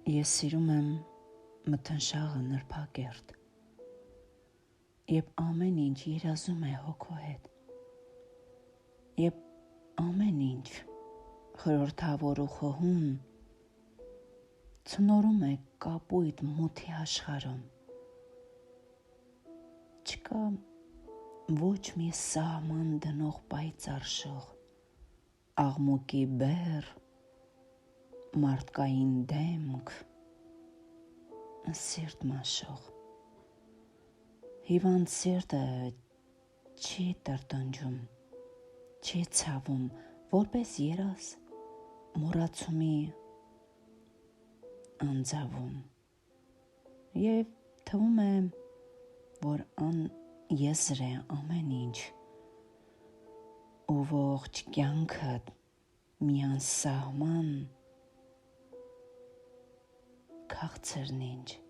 Ես սիրում եմ մթնշաղը նրբակերտ, երբ ամեն ինչ երազում է հոգու հետ, երբ ամեն ինչ խորհրդավոր ու խոհուն ցնորում է կապույտ մութի աշխարհում, չկա ոչ մի սահման դնող պայծառ շող, աղմուկի բեռ, մարդկային դեմք, սիրտ մաշող։ Հիվանդ սիրտը չի տրտնջում, չի ցավում, որպես երազ մոռացումի անձավում, և թվում է, որ անեզր է ամեն ինչ, ու ողջ կյանքդ մի անսահման քաղցր նինջ։